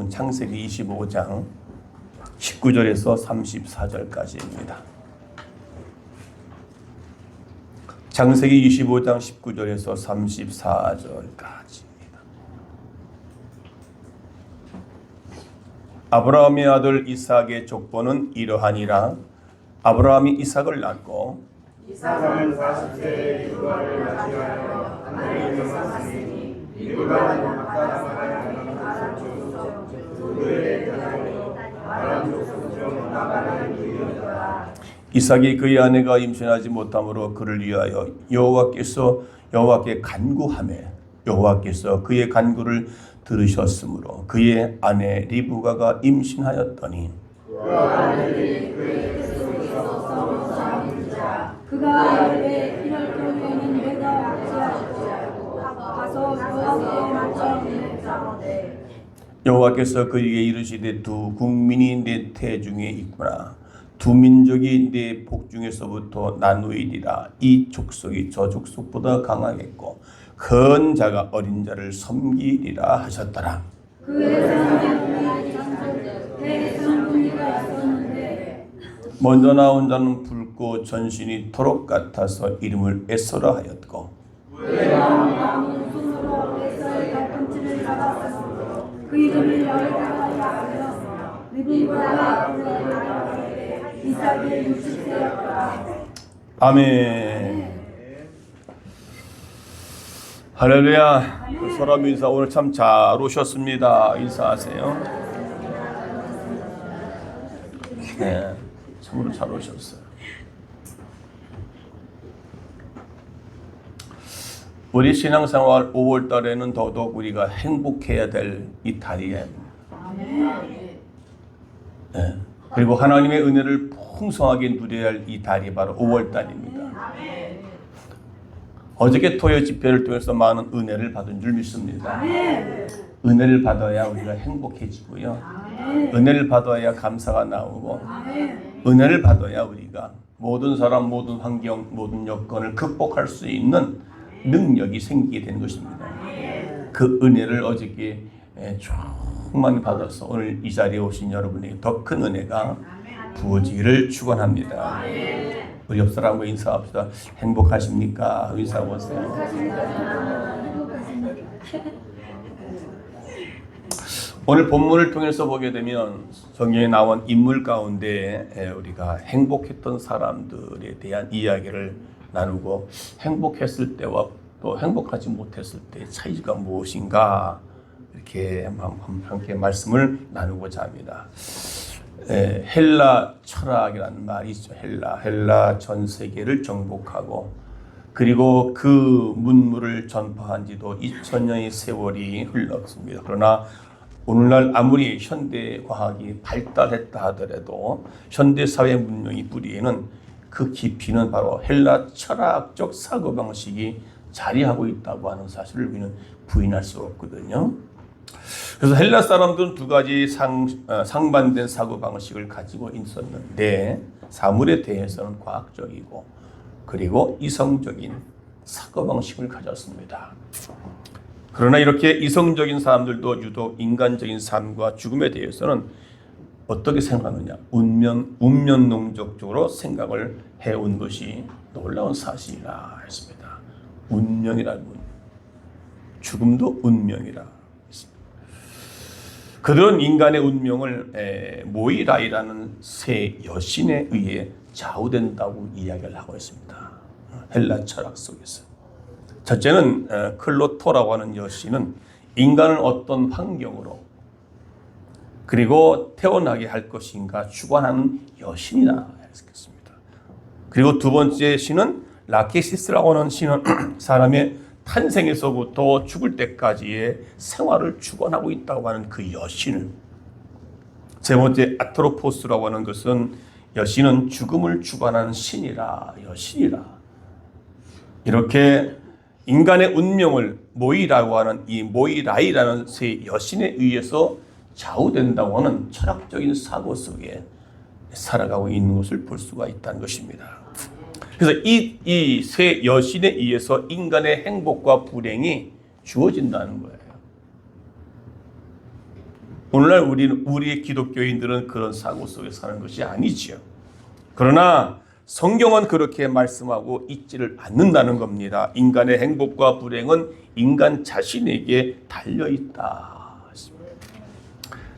말씀은 창세기 25장 19절에서 34절까지입니다. 창세기 25장 19절에서 34절까지입니다. 아브라함의 아들 이삭의 족보는 이러하니라. 아브라함이 이삭을 낳고 이삭은 40세에 리브가를 맞이하여 하나님의 명하시니 리브가는 막다나바라는 아람 족속 그들의 대장으로 아람 족속 중 나가는 누이였더라. 이삭이 그의 아내가 임신하지 못함으로 그를 위하여 여호와께 간구하매 여호와께서 그의 간구를 들으셨으므로 그의 아내 리브가가 임신하였더니 그 아들이 그의 뱃속에서 썩어 잠들자 그가 이르되 이럴 경우에는 내가 어찌하였고 가서 여호와께 맞춰 자로되 여호와께서 그에게 이르시되 두 국민이 내 태 중에 있구나. 두 민족이 내 복 중에서부터 나누이리라. 이 족속이 저 족속보다 강하겠고 큰 자가 어린 자를 섬기리라 하셨더라. 그의 성경이 장소들 대성군이가 있었는데 먼저 나온 자는 붉고 전신이 토록 같아서 이름을 에서라 하였고 남은 손으로 에서의 발꿈치를 잡았으므로 그 이름을 여호와라 하였으며 리브가가 그를 낳았을 때 이삭이 60세였더라. 아멘. 할렐루야. 서로 인사. 오늘 참 잘 오셨습니다. 인사하세요. 네, 참으로 잘 오셨어요. 우리 신앙생활 5월 달에는 더더욱 우리가 행복해야 될 이 달이에요. 네. 그리고 하나님의 은혜를 풍성하게 누려야 할 이 달이 바로 5월 달입니다. 어저께 토요 집회를 통해서 많은 은혜를 받은 줄 믿습니다. 은혜를 받아야 우리가 행복해지고요. 은혜를 받아야 감사가 나오고 은혜를 받아야 우리가 모든 사람, 모든 환경, 모든 여건을 극복할 수 있는 능력이 생기게 되는 것입니다. 그 은혜를 어저께 충만히 받아서 오늘 이 자리에 오신 여러분에게 더 큰 은혜가 부어지기를 축원합니다. 우리 옆 사람과 인사합시다. 행복하십니까? 인사해보세요. 오늘 본문을 통해서 보게 되면 성경에 나온 인물 가운데 우리가 행복했던 사람들에 대한 이야기를 나누고 행복했을 때와 또 행복하지 못했을 때의 차이가 무엇인가 이렇게 함께 말씀을 나누고자 합니다. 헬라 철학이라는 말이 있죠. 헬라 전 세계를 정복하고 그리고 그 문물을 전파한 지도 2000년의 세월이 흘렀습니다. 그러나 오늘날 아무리 현대 과학이 발달했다 하더라도 현대 사회 문명의 뿌리에는 그 깊이는 바로 헬라 철학적 사고방식이 자리하고 있다고 하는 사실을 우리는 부인할 수 없거든요. 그래서 헬라 사람들은 두 가지 상반된 사고방식을 가지고 있었는데 사물에 대해서는 과학적이고 그리고 이성적인 사고방식을 가졌습니다. 그러나 이렇게 이성적인 사람들도 유독 인간적인 삶과 죽음에 대해서는 어떻게 생각하느냐? 운명론적으로 생각을 해온 것이 놀라운 사실이라 했습니다. 운명이라는 죽음도 운명이라. 그들은 인간의 운명을 모이라이라는 새 여신에 의해 좌우된다고 이야기를 하고 있습니다. 헬라 철학 속에서. 첫째는 클로토라고 하는 여신은 인간을 어떤 환경으로 그리고 태어나게 할 것인가 주관하는 여신이라 했습니다. 그리고 두 번째 신은 라케시스라고 하는 신은 사람의 탄생에서부터 죽을 때까지의 생활을 주관하고 있다고 하는 그 여신을. 세 번째 아트로포스라고 하는 것은 여신은 죽음을 주관하는 신이라 여신이라. 이렇게 인간의 운명을 모이라고 하는 이 모이라이라는 새 여신에 의해서 좌우된다고 하는 철학적인 사고 속에 살아가고 있는 것을 볼 수가 있다는 것입니다. 그래서 이 새 여신에 의해서 인간의 행복과 불행이 주어진다는 거예요. 오늘날 우리의 기독교인들은 그런 사고 속에 사는 것이 아니지요. 그러나 성경은 그렇게 말씀하고 있지를 않는다는 겁니다. 인간의 행복과 불행은 인간 자신에게 달려있다.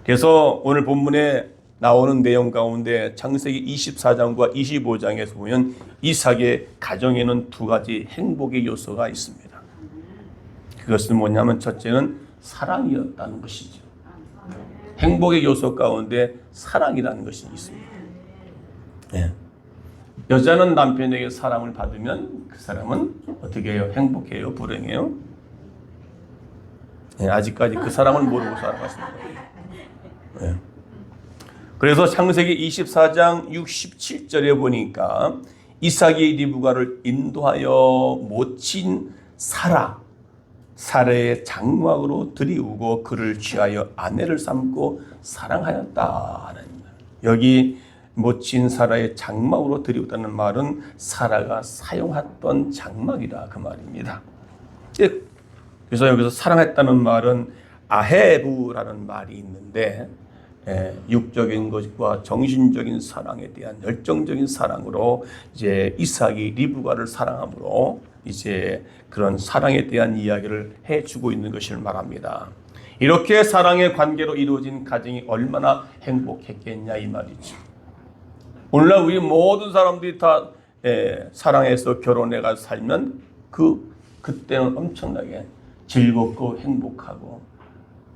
그래서 오늘 본문에 나오는 내용 가운데 창세기 24장과 25장에서 보면 이삭의 가정에는 두 가지 행복의 요소가 있습니다. 그것은 뭐냐면 첫째는 사랑이었다는 것이죠. 행복의 요소 가운데 사랑이라는 것이 있습니다. 네. 여자는 남편에게 사랑을 받으면 그 사람은 어떻게 해요? 행복해요? 불행해요? 네, 아직까지 그 사랑을 모르고 살아갔습니다. 네. 그래서 창세기 24장 67절에 보니까 이삭이 리브가를 인도하여 모친 사라의 장막으로 들이우고 그를 취하여 아내를 삼고 사랑하였다. 여기 모친 사라의 장막으로 들이우다는 말은 사라가 사용했던 장막이라 그 말입니다. 그래서 여기서 사랑했다는 말은 아헤브라는 말이 있는데 육적인 것과 정신적인 사랑에 대한 열정적인 사랑으로 이제 이삭이 리브가를 사랑함으로 이제 그런 사랑에 대한 이야기를 해주고 있는 것을 말합니다. 이렇게 사랑의 관계로 이루어진 가정이 얼마나 행복했겠냐 이 말이죠. 오늘날 우리 모든 사람들이 다 사랑해서 결혼해가 살면 그때는 엄청나게 즐겁고 행복하고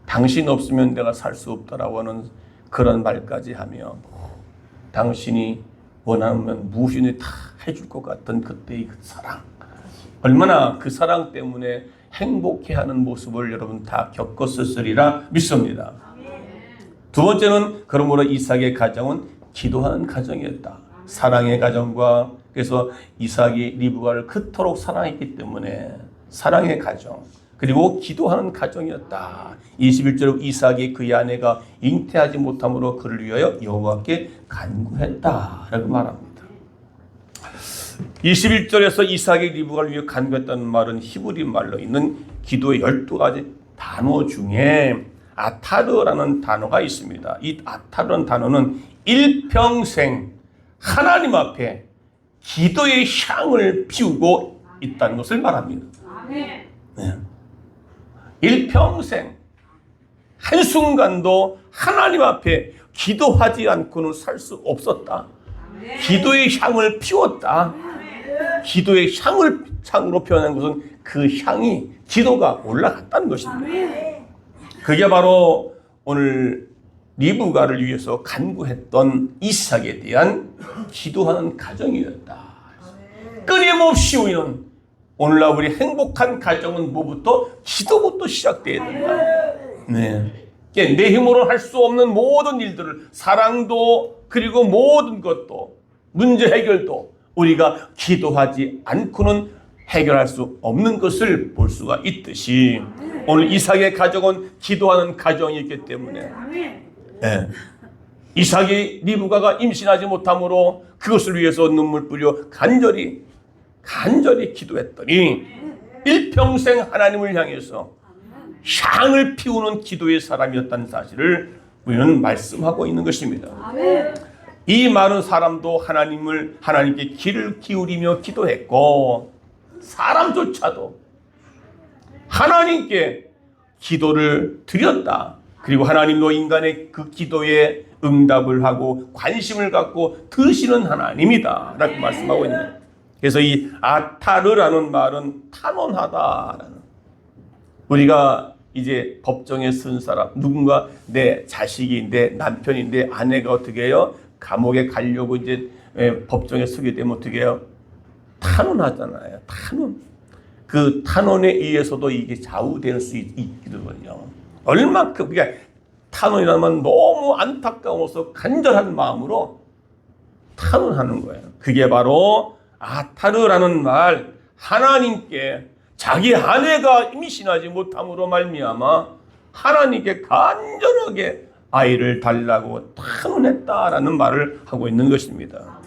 당신 없으면 내가 살 수 없다라고 하는 그런 말까지 하며 당신이 원하면 무엇이든 다 해줄 것 같은 그때의 그 사랑, 얼마나 그 사랑 때문에 행복해하는 모습을 여러분 다 겪었으리라 믿습니다. 두 번째는 그러므로 이삭의 가정은 기도하는 가정이었다. 사랑의 가정과 그래서 이삭이 리브가를 그토록 사랑했기 때문에 사랑의 가정 그리고 기도하는 가정이었다. 21절 이삭이 그의 아내가 잉태하지 못함으로 그를 위하여 여호와께 간구했다라고 말합니다. 21절에서 이삭이 리브가를 위해 간구했다는 말은 히브리 말로 있는 기도의 12가지 단어 중에 아타르라는 단어가 있습니다. 이 아타르라는 단어는 일평생 하나님 앞에 기도의 향을 피우고 있다는 것을 말합니다. 네. 일평생 한순간도 하나님 앞에 기도하지 않고는 살 수 없었다. 기도의 향을 피웠다. 기도의 향으로 표현한 것은 그 향이 기도가 올라갔다는 것입니다. 그게 바로 오늘 리브가를 위해서 간구했던 이삭에 대한 기도하는 가정이었다. 끊임없이 우리는 오늘날 우리 행복한 가정은 뭐부터? 기도부터 시작돼야 된다. 네. 내 힘으로 할 수 없는 모든 일들을 사랑도 그리고 모든 것도 문제 해결도 우리가 기도하지 않고는 해결할 수 없는 것을 볼 수가 있듯이 오늘 이삭의 가정은 기도하는 가정이었기 때문에 네. 이삭이 리브가가 임신하지 못함으로 그것을 위해서 눈물 뿌려 간절히 기도했더니 일평생 하나님을 향해서 향을 피우는 기도의 사람이었다는 사실을 우리는 말씀하고 있는 것입니다. 이 많은 사람도 하나님께 귀를 기울이며 기도했고 사람조차도 하나님께 기도를 드렸다. 그리고 하나님도 인간의 그 기도에 응답을 하고 관심을 갖고 드시는 하나님이다 라고 말씀하고 있는 거예요. 그래서 이 아타르라는 말은 탄원하다라는, 우리가 이제 법정에 쓴 사람, 누군가 내 자식이, 내 남편이, 내 아내가 어떻게 해요? 감옥에 가려고 이제 법정에 서게 되면 어떻게 해요? 탄원하잖아요. 탄원. 그 탄원에 의해서도 이게 좌우될 수 있거든요. 얼마큼, 그러니까 탄원이라면 너무 안타까워서 간절한 마음으로 탄원하는 거예요. 그게 바로 아타르라는 말, 하나님께 자기 아내가 임신하지 못함으로 말미암아 하나님께 간절하게 아이를 달라고 탄원했다라는 말을 하고 있는 것입니다.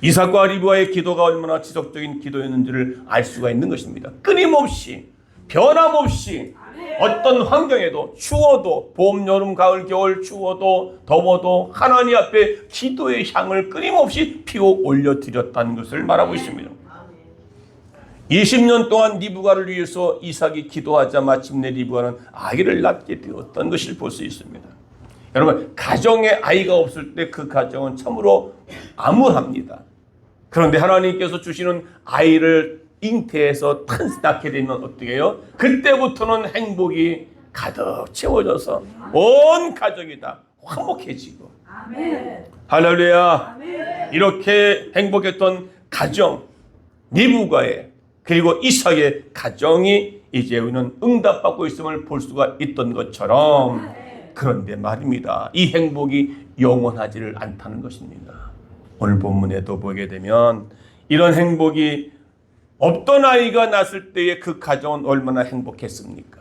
이삭과 리브가의 기도가 얼마나 지속적인 기도였는지를 알 수가 있는 것입니다. 끊임없이 변함없이 어떤 환경에도 추워도 봄, 여름, 가을, 겨울 추워도 더워도 하나님 앞에 기도의 향을 끊임없이 피워 올려드렸다는 것을 말하고 있습니다. 20년 동안 리브가를 위해서 이삭이 기도하자 마침내 리브가는 아기를 낳게 되었던 것을 볼 수 있습니다. 여러분, 가정에 아이가 없을 때 그 가정은 참으로 암울합니다. 그런데 하나님께서 주시는 아이를 잉태해서 낳게 되면 어떻게 해요? 그때부터는 행복이 가득 채워져서 온 가족이 다 화목해지고. 아멘. 할렐루야. 아멘. 이렇게 행복했던 가정, 리브가의 그리고 이삭의 가정이 이제 우리는 응답받고 있음을 볼 수가 있던 것처럼, 그런데 말입니다. 이 행복이 영원하지를 않다는 것입니다. 오늘 본문에도 보게 되면 이런 행복이 없던 아이가 낳았을 때의 그 가정은 얼마나 행복했습니까?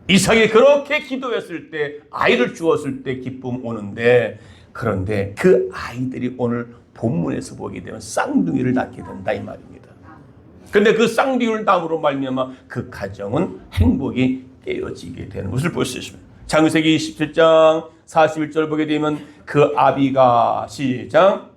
이삭이 그렇게 기도했을 때, 아이를 주었을 때 기쁨 오는데, 그런데 그 아이들이 오늘 본문에서 보게 되면 쌍둥이를 낳게 된다 이 말입니다. 그런데 그 쌍둥이를 낳음으로 말미암아 그 가정은 행복이 깨어지게 되는 것을 볼 수 있습니다. 창세기 27장 41절 보게 되면 그 아비가 시작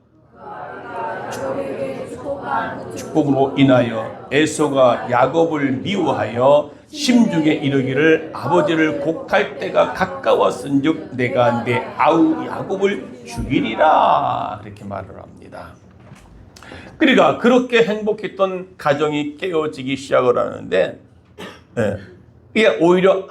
축복으로 인하여 에서가 야곱을 미워하여 심중에 이르기를 아버지를 곡할 때가 가까웠은즉 내가 내 아우 야곱을 죽이리라, 그렇게 말을 합니다. 그러니까 그렇게 행복했던 가정이 깨어지기 시작을 하는데, 이게 오히려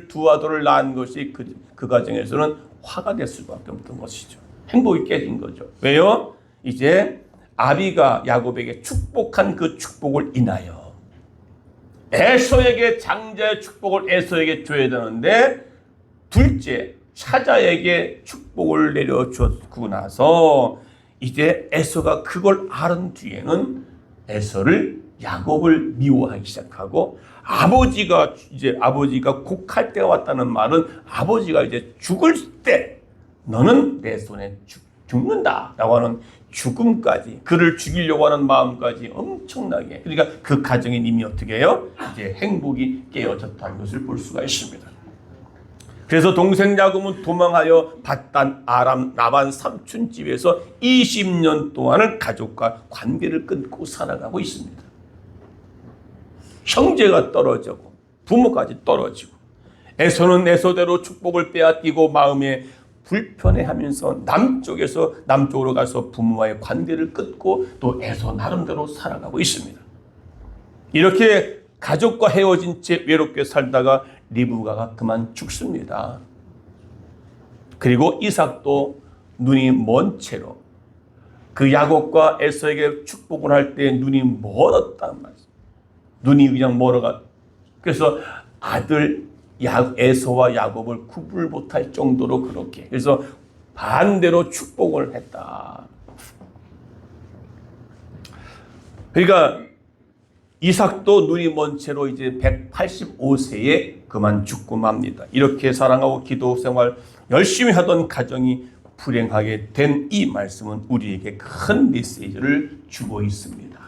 두 아들을 낳은 것이 그 가정에서는 화가 될 수밖에 없던 것이죠. 행복이 깨진 거죠. 왜요? 이제 아비가 야곱에게 축복한 그 축복을 인하여 에서에게 장자의 축복을 에서에게 줘야 되는데, 둘째 차자에게 축복을 내려주고 나서 이제 에서가 그걸 알은 뒤에는 에서를 야곱을 미워하기 시작하고, 아버지가 곡할 때가 왔다는 말은 아버지가 이제 죽을 때 너는 내 손에 죽는다라고 하는 죽음까지, 그를 죽이려고 하는 마음까지 엄청나게, 그러니까 그 가정에 이미 어떻게 해요? 이제 행복이 깨어졌다는 것을 볼 수가 있습니다. 그래서 동생 야곱은 도망하여 밧단 아람 라반 삼촌 집에서 20년 동안을 가족과 관계를 끊고 살아가고 있습니다. 형제가 떨어지고 부모까지 떨어지고, 에서는 에서대로 축복을 빼앗기고 마음에 불편해하면서 남쪽으로 가서 부모와의 관계를 끊고 또 에서 나름대로 살아가고 있습니다. 이렇게 가족과 헤어진 채 외롭게 살다가 리브가가 그만 죽습니다. 그리고 이삭도 눈이 먼 채로 그 야곱과 에서에게 축복을 할 때 눈이 멀었단 말이에요. 눈이 그냥 멀어가. 그래서 아들 에서와 야곱을 구분 못할 정도로 그렇게. 그래서 반대로 축복을 했다. 그러니까 이삭도 눈이 먼 채로 이제 185세에 그만 죽고 맙니다. 이렇게 사랑하고 기도 생활 열심히 하던 가정이 불행하게 된 이 말씀은 우리에게 큰 메시지를 주고 있습니다.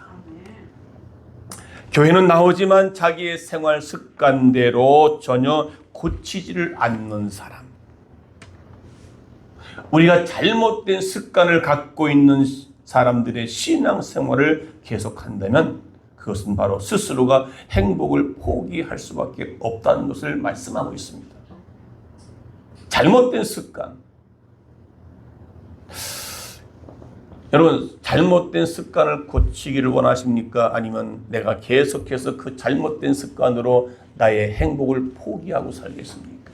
교회는 나오지만 자기의 생활 습관대로 전혀 고치지를 않는 사람, 우리가 잘못된 습관을 갖고 있는 사람들의 신앙생활을 계속한다면 그것은 바로 스스로가 행복을 포기할 수밖에 없다는 것을 말씀하고 있습니다. 잘못된 습관. 여러분, 잘못된 습관을 고치기를 원하십니까? 아니면 내가 계속해서 그 잘못된 습관으로 나의 행복을 포기하고 살겠습니까?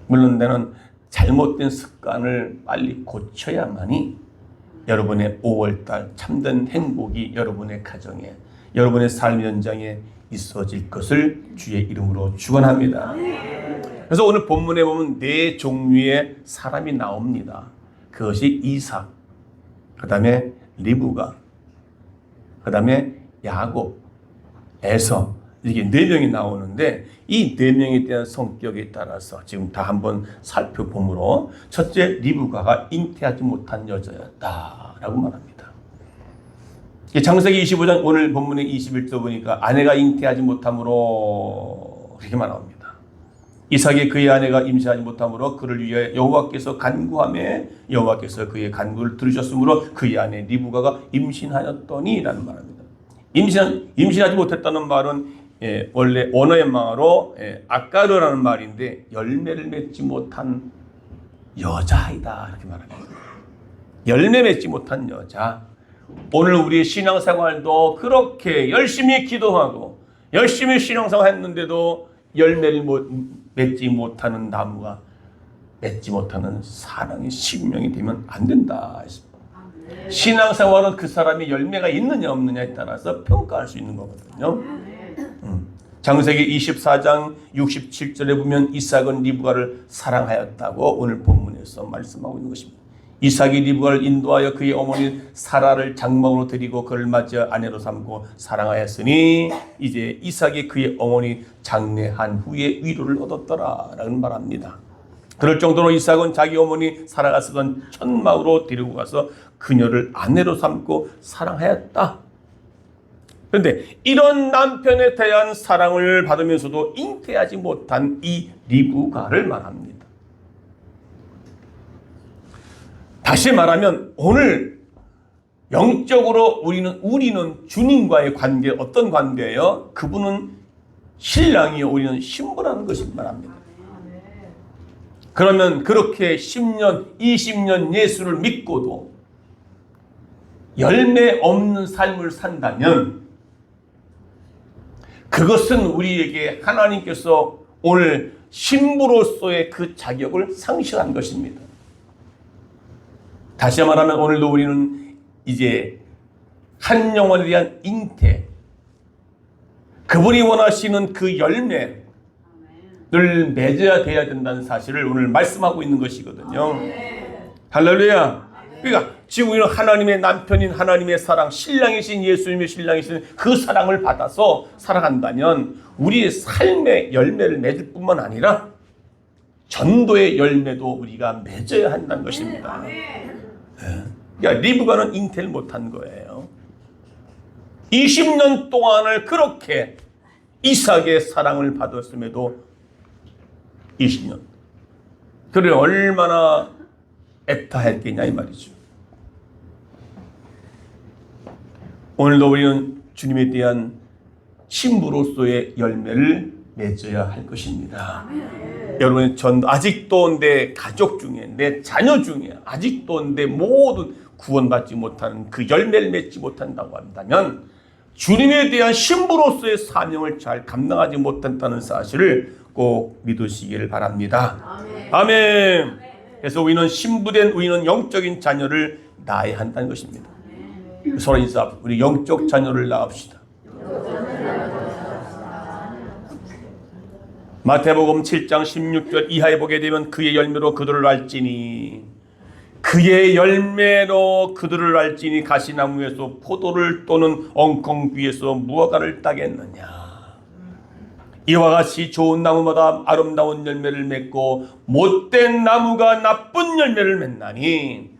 물론 나는 잘못된 습관을 빨리 고쳐야만이 여러분의 5월달 참된 행복이 여러분의 가정에, 여러분의 삶 현장에 있어질 것을 주의 이름으로 축원합니다. 그래서 오늘 본문에 보면 4종류의 사람이 나옵니다. 그것이 이삭, 그 다음에 리브가, 그 다음에 야곱, 에서, 이게 4명이 나오는데 이 4명에 대한 성격에 따라서 지금 다 한번 살펴보므로, 첫째, 리브가가 잉태하지 못한 여자였다라고 말합니다. 창세기 25장 오늘 본문의 21절 보니까 아내가 잉태하지 못함으로 이렇게 말합니다. 이삭이 그의 아내가 임신하지 못함으로 그를 위해 여호와께서 간구하며 여호와께서 그의 간구를 들으셨으므로 그의 아내 리브가가 임신하였더니 라는 말입니다. 임신하지 못했다는 말은 원래 언어의 말로 아까르라는 말인데 열매를 맺지 못한 여자이다 이렇게 말합니다. 열매 맺지 못한 여자. 오늘 우리의 신앙생활도 그렇게 열심히 기도하고 열심히 신앙생활 했는데도 열매를 맺지 못하는 나무가 맺지 못하는 사랑의 식명이 되면 안 된다. 신앙생활은 그 사람이 열매가 있느냐 없느냐에 따라서 평가할 수 있는 거거든요. 창세기 24장 67절에 보면 이삭은 리브가를 사랑하였다고 오늘 본문에서 말씀하고 있는 것입니다. 이삭이 리브가를 인도하여 그의 어머니 사라를 장막으로 데리고 그를 맞이어 아내로 삼고 사랑하였으니 이제 이삭이 그의 어머니 장례한 후에 위로를 얻었더라 라는 말합니다. 그럴 정도로 이삭은 자기 어머니 사라가 쓰던 천막으로 데리고 가서 그녀를 아내로 삼고 사랑하였다. 그런데 이런 남편에 대한 사랑을 받으면서도 잉태하지 못한 이 리브가를 말합니다. 다시 말하면 오늘 영적으로 우리는 주님과의 관계 어떤 관계예요? 그분은 신랑이요 우리는 신부라는 것을 말합니다. 그러면 그렇게 10년 20년 예수를 믿고도 열매 없는 삶을 산다면 그것은 우리에게 하나님께서 오늘 신부로서의 그 자격을 상실한 것입니다. 다시 말하면 오늘도 우리는 이제 한 영혼에 대한 잉태, 그분이 원하시는 그 열매를 맺어야 돼야 된다는 사실을 오늘 말씀하고 있는 것이거든요. 할렐루야. 그러니까 지금 우리는 하나님의 남편인 하나님의 사랑, 신랑이신 예수님의 신랑이신 그 사랑을 받아서 살아간다면 우리의 삶의 열매를 맺을 뿐만 아니라 전도의 열매도 우리가 맺어야 한다는 것입니다. 그러니까 리브가는 잉태를 못한 거예요. 20년 동안을 그렇게 이삭의 사랑을 받았음에도 20년. 그를 얼마나 애타했겠냐 이 말이죠. 오늘도 우리는 주님에 대한 신부로서의 열매를 맺어야 할 것입니다. 여러분, 전 아직도 내 가족 중에, 내 자녀 중에 아직도 내 모든 구원받지 못하는 그 열매를 맺지 못한다고 한다면 주님에 대한 신부로서의 사명을 잘 감당하지 못한다는 사실을 꼭 믿으시기를 바랍니다. 아멘. 그래서 우리는 신부된 우리는 영적인 자녀를 낳아야 한다는 것입니다. 서로 인사, 우리 영적 자녀를 낳읍시다. 마태복음 7장 16절 이하에 보게 되면 그의 열매로 그들을 알지니 그의 열매로 그들을 알지니 가시나무에서 포도를 또는 엉겅귀에서 무화과를 따겠느냐. 이와 같이 좋은 나무마다 아름다운 열매를 맺고 못된 나무가 나쁜 열매를 맺나니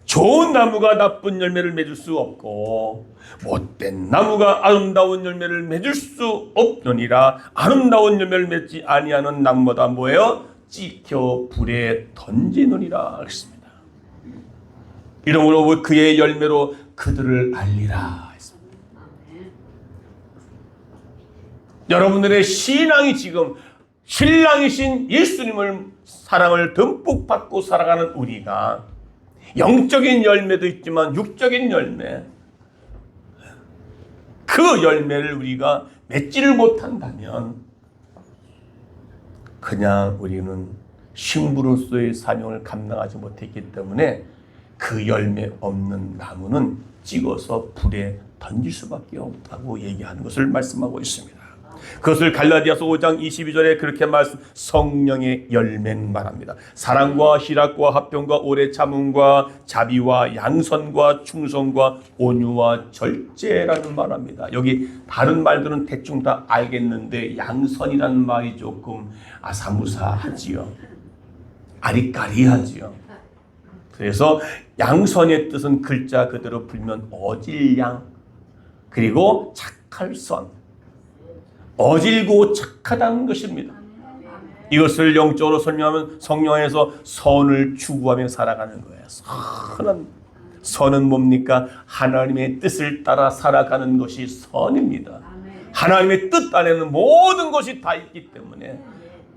좋은 나무가 나쁜 열매를 맺을 수 없고 못된 나무가 아름다운 열매를 맺을 수 없느니라. 아름다운 열매를 맺지 아니하는 나무마다 뭐예요? 찍혀 불에 던지느니라 했습니다. 이러므로 그의 열매로 그들을 알리라 했습니다. 여러분들의 신앙이 지금 신랑이신 예수님을 사랑을 듬뿍 받고 살아가는 우리가 영적인 열매도 있지만 육적인 열매, 그 열매를 우리가 맺지를 못한다면 그냥 우리는 신부로서의 사명을 감당하지 못했기 때문에 그 열매 없는 나무는 찍어서 불에 던질 수밖에 없다고 얘기하는 것을 말씀하고 있습니다. 그것을 갈라디아서 5장 22절에 그렇게 성령의 열매는 말합니다. 사랑과 희락과 화평과 오래 참음과 자비와 양선과 충성과 온유와 절제라는 말합니다. 여기 다른 말들은 대충 다 알겠는데 양선이라는 말이 조금 아사무사하지요. 아리까리하지요. 그래서 양선의 뜻은 글자 그대로 풀면 어질양, 그리고 착할 선. 어질고 착하다는 것입니다. 이것을 영적으로 설명하면 성령에서 선을 추구하며 살아가는 거예요. 선은 뭡니까? 하나님의 뜻을 따라 살아가는 것이 선입니다. 하나님의 뜻 안에는 모든 것이 다 있기 때문에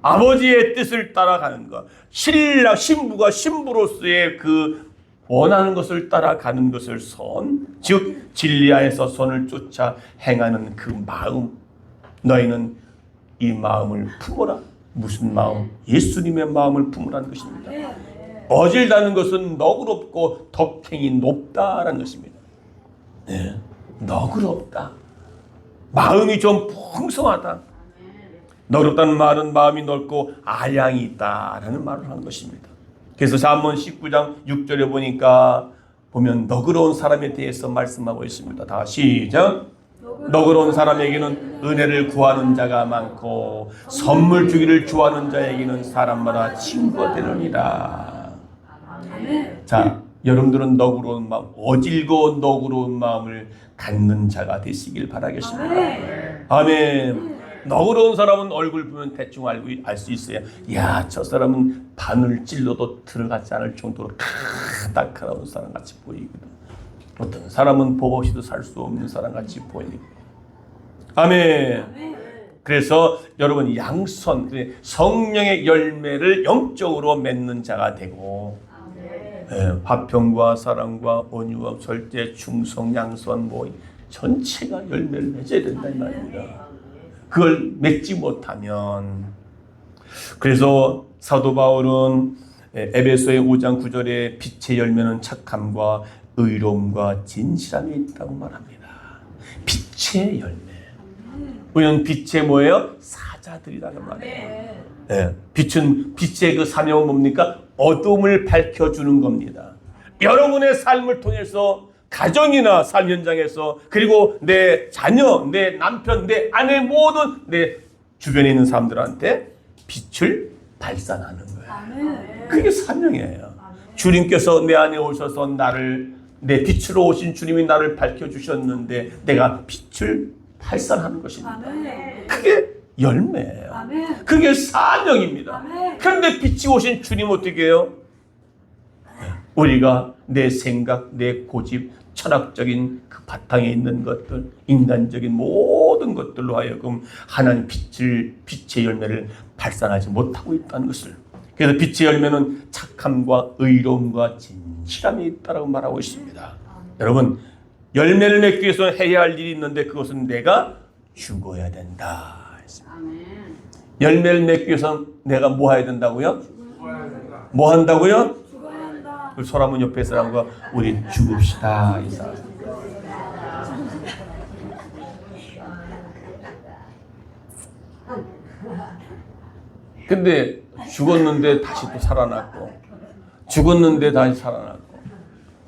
아버지의 뜻을 따라가는 것, 신부가 신부로서의 그 원하는 것을 따라가는 것을 선, 즉 진리 안에서 선을 쫓아 행하는 그 마음, 너희는 이 마음을 품어라. 무슨 마음? 예수님의 마음을 품으라는 것입니다. 어질다는 것은 너그럽고 덕행이 높다라는 것입니다. 네, 너그럽다. 마음이 좀 풍성하다. 너그럽다는 말은 마음이 넓고 아량이 있다라는 말을 하는 것입니다. 그래서 잠언 19장 6절에 보면 너그러운 사람에 대해서 말씀하고 있습니다. 다 시작. 너그러운 사람에게는 은혜를 구하는 자가 많고 선물 주기를 좋아하는 자에게는 사람마다 친구가 되느니라. 자, 여러분들은 너그러운 마음, 어질고 너그러운 마음을 갖는 자가 되시길 바라겠습니다. 아멘. 너그러운 사람은 얼굴 보면 대충 알 수 있어요. 야, 저 사람은 바늘 찔러도 들어가지 않을 정도로 까딱하다운 사람같이 보이거든. 어떤 사람은 법 없이도 살 수 없는 사람같이 보이고. 아멘. 그래서 여러분 양선, 성령의 열매를 영적으로 맺는 자가 되고 화평과 사랑과 온유와 절제, 충성, 양선 전체가 열매를 맺어야 된다 이 말입니다. 그걸 맺지 못하면, 그래서 사도 바울은 에베소의 5장 9절에 빛의 열매는 착함과 의로움과 진실함이 있다고 말합니다. 빛의 열매. 우리는 빛의 뭐예요? 사자들이라는 말이에요. 네. 빛의 그 사명은 뭡니까? 어둠을 밝혀주는 겁니다. 여러분의 삶을 통해서 가정이나 삶 현장에서, 그리고 내 자녀, 내 남편, 내 아내, 모든 내 주변에 있는 사람들한테 빛을 발산하는 거예요. 그게 사명이에요. 주님께서 내 안에 오셔서 내 빛으로 오신 주님이 나를 밝혀주셨는데 내가 빛을 발산하는 것입니다. 그게 열매예요. 그게 사명입니다. 그런데 빛이 오신 주님 어떻게 해요? 우리가 내 생각, 내 고집, 철학적인 그 바탕에 있는 것들, 인간적인 모든 것들로 하여금 하나님 빛의 열매를 발산하지 못하고 있다는 것을. 그래서 빛의 열매는 착함과 의로움과 진실함이 있다고 말하고 있습니다. 여러분, 열매를 맺기 위해서 해야 할 일이 있는데 그것은 내가 죽어야 된다. 열매를 맺기 위해서 내가 뭐 해야 된다고요? 뭐 한다고요? 그 사람은 옆에 사람과 우리 죽읍시다. 근데 죽었는데 다시 또 살아났고, 죽었는데 다시 살아났고,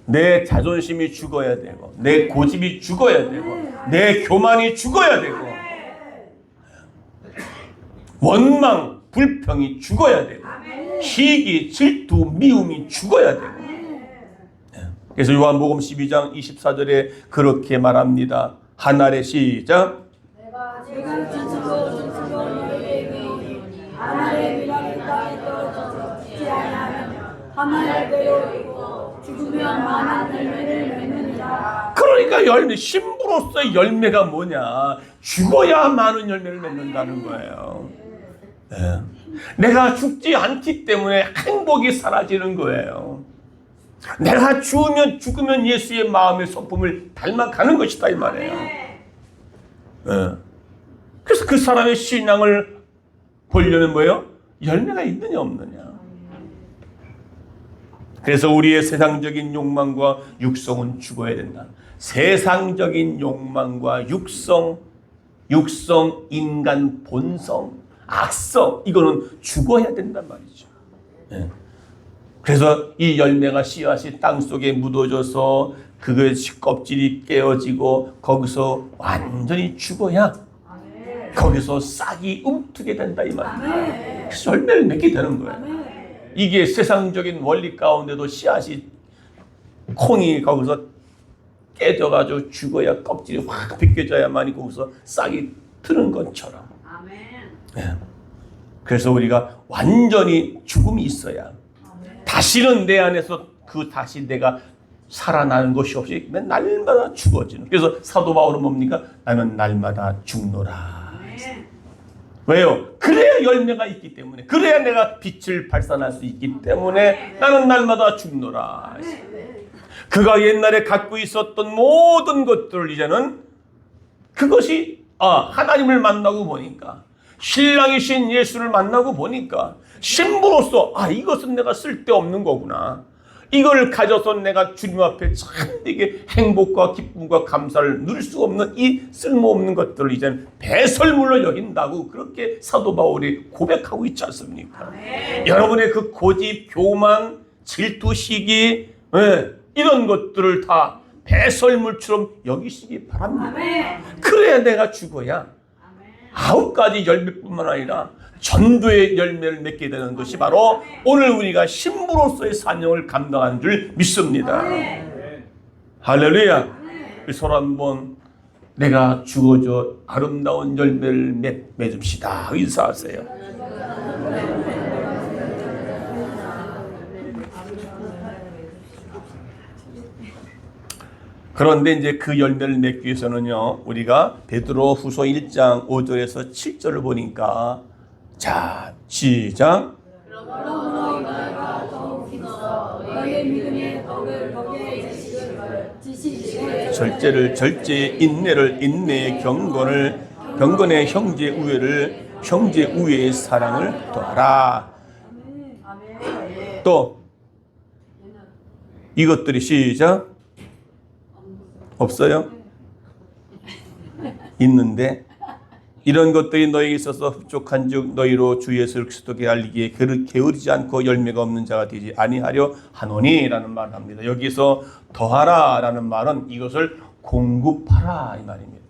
내 자존심이 죽어야 되고, 내 고집이 죽어야 되고, 내 교만이 죽어야 되고, 원망, 불평이 죽어야 되고, 희기, 질투, 미움이 죽어야 되고. 그래서 요한복음 12장 24절에 그렇게 말합니다. 하늘의 시작. 내가 진실로 너희에게 이르노니 하늘의 미랄이 땅에 떨어져서 죽지 아니하면 하늘의 배로 죽으면 많은 열매를 맺느니라. 그러니까 신부로서의 열매가 뭐냐? 죽어야 많은 열매를 맺는다는 거예요. 내가 죽지 않기 때문에 행복이 사라지는 거예요. 내가 죽으면 예수의 마음의 성품을 닮아가는 것이다 이 말이에요. 그래서 그 사람의 신앙을 보려면 뭐예요? 열매가 있느냐 없느냐. 그래서 우리의 세상적인 욕망과 육성은 죽어야 된다. 세상적인 욕망과 육성, 인간 본성, 악성, 이거는 죽어야 된단 말이죠. 그래서 이 열매가 씨앗이 땅속에 묻어져서 그것이 껍질이 깨어지고 거기서 완전히 죽어야 거기서 싹이 움트게 된다 이 말입니다. 그래서 열매를 맺게 되는 거예요. 이게 세상적인 원리 가운데도 씨앗이 콩이 거기서 깨져가지고 죽어야 껍질이 확 벗겨져야만이 거기서 싹이 트는 것처럼. 예. 그래서 우리가 완전히 죽음이 있어야 다시는 내 안에서 다시 내가 살아나는 것이 없이 날마다 죽어지는. 그래서 사도 바울은 뭡니까? 나는 날마다 죽노라. 왜요? 그래야 열매가 있기 때문에, 그래야 내가 빛을 발산할 수 있기 때문에 나는 날마다 죽노라. 그가 옛날에 갖고 있었던 모든 것들을 이제는 그것이 하나님을 만나고 보니까, 신랑이신 예수를 만나고 보니까 신부로서 이것은 내가 쓸데없는 거구나. 이걸 가져서 내가 주님 앞에 참되게 행복과 기쁨과 감사를 누릴 수 없는 이 쓸모없는 것들을 이제는 배설물로 여긴다고 그렇게 사도 바울이 고백하고 있지 않습니까? 여러분의 그 고집, 교만, 질투, 시기, 이런 것들을 다 배설물처럼 여기시기 바랍니다. 그래야 내가 죽어야 9가지 열매뿐만 아니라 전도의 열매를 맺게 되는 것이 바로 오늘 우리가 신부로서의 사명을 감당하는 줄 믿습니다. 할렐루야. 서로 한번 내가 죽어져 아름다운 열매를 맺읍시다. 인사하세요. 그런데 이제 그 열매를 맺기 위해서는요, 우리가 베드로 후서 1장 5절에서 7절을 보니까, 자, 시작. 그러므로 너희가 더욱 힘써 너희의 믿음의 덕을 덕에 지시되 절제를 절제에, 인내를 인내에, 경건에 형제 우애를, 형제 우애의 사랑을 더하라. 또 이것들이 시작. 없어요? 있는데 이런 것들이 너희에게 있어서 흡족한즉 너희로 주 예수 그리스도께 알리기에 게으르지 않고 열매가 없는 자가 되지 아니하려 하노니라는 말을 합니다. 여기서 더하라라는 말은 이것을 공급하라 이 말입니다.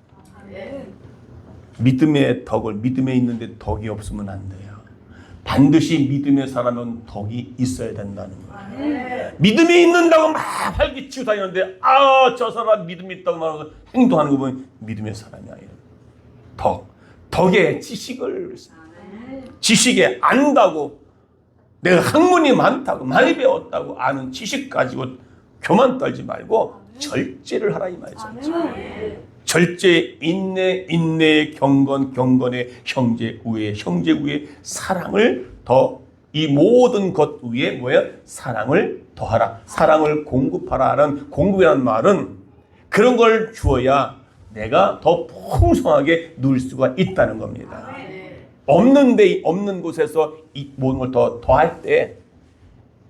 믿음의 덕을, 믿음에 있는데 덕이 없으면 안 돼요. 반드시 믿음의 사람은 덕이 있어야 된다는 거예요. 믿음이 있는다고 막 활기치고 다니는데 저 사람 믿음이 있다고 말하면서 행동하는 거 보면 믿음의 사람이 아니에요. 덕에 지식에 안다고, 내가 학문이 많다고, 많이 배웠다고 아는 지식 가지고 교만 떨지 말고 절제를 하라 이 말이죠. 절제, 인내, 경건에 형제 우애, 사랑을 이 모든 것 위에 사랑을 더하라. 사랑을 공급하라는 공급이라는 말은 그런 걸 주어야 내가 더 풍성하게 누릴 수가 있다는 겁니다. 없는 곳에서 이 모든 걸 더할 때,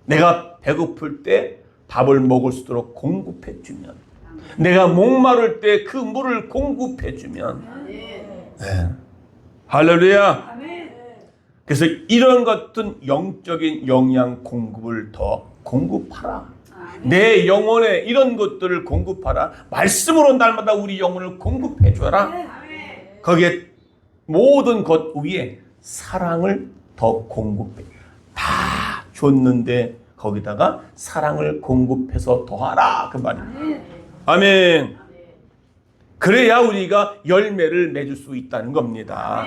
내가 배고플 때 밥을 먹을 수 있도록 공급해주면, 내가 목마를 때 그 물을 공급해주면, 할렐루야. 그래서 이런 같은 영적인 영양 공급을 더 공급하라. 내 영혼에 이런 것들을 공급하라. 말씀으로 날마다 우리 영혼을 공급해줘라. 거기에 모든 것 위에 사랑을 더 공급해. 다 줬는데 거기다가 사랑을 공급해서 더하라 그 말입니다. 아멘. 그래야 우리가 열매를 맺을 수 있다는 겁니다.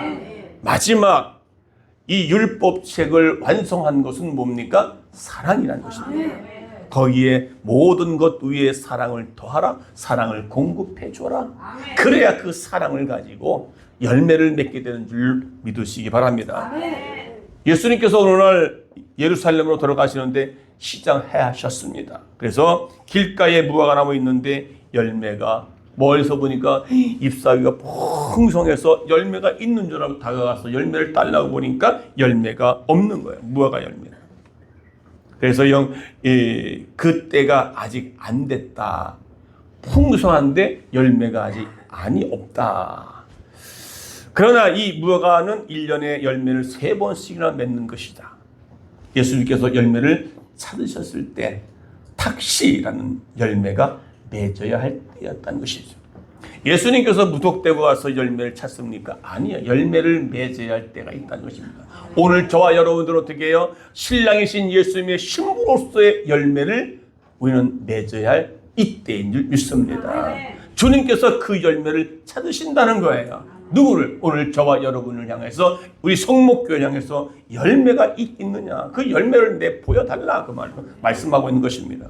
마지막 이 율법책을 완성한 것은 뭡니까? 사랑이라는 것입니다. 거기에 모든 것 위에 사랑을 더하라. 사랑을 공급해줘라. 그래야 그 사랑을 가지고 열매를 맺게 되는 줄 믿으시기 바랍니다. 예수님께서 어느 날 예루살렘으로 돌아가시는데 시장해 하셨습니다. 그래서 길가에 무화과 나무 있는데 열매가, 멀리서 보니까 잎사귀가 풍성해서 열매가 있는 줄 알고 다가가서 열매를 따려고 보니까 열매가 없는 거예요. 무화과 열매. 그래서 그때가 아직 안 됐다. 풍성한데 열매가 아직 아니 없다. 그러나 이 무화과는 1년에 열매를 3번씩이나 맺는 것이다. 예수님께서 열매를 찾으셨을 때 탁시라는 열매가 맺어야 할 때였다는 것이죠. 예수님께서 무턱대고 와서 열매를 찾습니까? 아니요. 열매를 맺어야 할 때가 있다는 것입니다. 오늘 저와 여러분들 어떻게 해요? 신랑이신 예수님의 신부로서의 열매를 우리는 맺어야 할 이때인 줄 믿습니다. 주님께서 그 열매를 찾으신다는 거예요. 누구를? 오늘 저와 여러분을 향해서, 우리 성목교회를 향해서 열매가 있느냐, 그 열매를 내 보여달라, 그 말씀하고 있는 것입니다.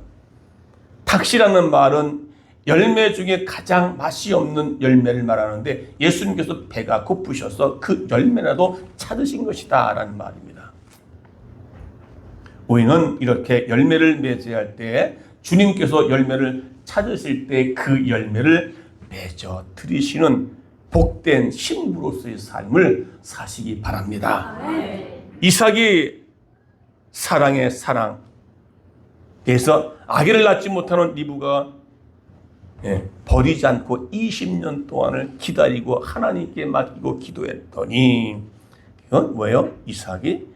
탁시라는 말은 열매 중에 가장 맛이 없는 열매를 말하는데, 예수님께서 배가 고프셔서 그 열매라도 찾으신 것이다 라는 말입니다. 우리는 이렇게 열매를 맺어야 때, 주님께서 열매를 찾으실 때 그 열매를 맺어 드리시는 복된 신부로서의 삶을 사시기 바랍니다. 이삭이 사랑의 사랑. 그래서 아기를 낳지 못하는 리브가 버리지 않고 20년 동안을 기다리고 하나님께 맡기고 기도했더니 뭐예요? 이삭이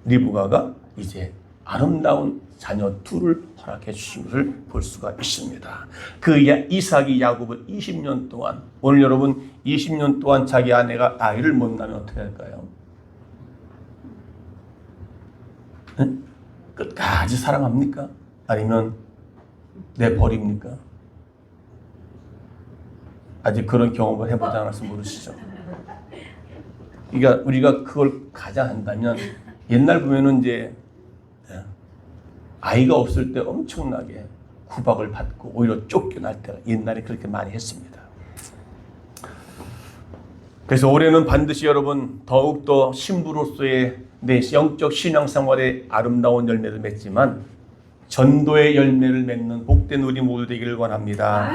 리브가가 이제 아름다운 자녀 둘을 허락해 주신 것을 볼 수가 있습니다. 그 이삭이 야곱을 20년 동안, 오늘 여러분 20년 동안 자기 아내가 아이를 못 낳으면 어떻게 할까요? 응? 끝까지 사랑합니까? 아니면 내버립니까? 아직 그런 경험을 해보지 않아서 모르시죠? 그러니까 우리가 그걸 가장 한다면, 옛날 보면은 이제 아이가 없을 때 엄청나게 구박을 받고 오히려 쫓겨날 때가 옛날에 그렇게 많이 했습니다. 그래서 올해는 반드시 여러분 더욱더 신부로서의 내 영적 신앙생활의 아름다운 열매를 맺지만 전도의 열매를 맺는 복된 우리 모두 되기를 원합니다.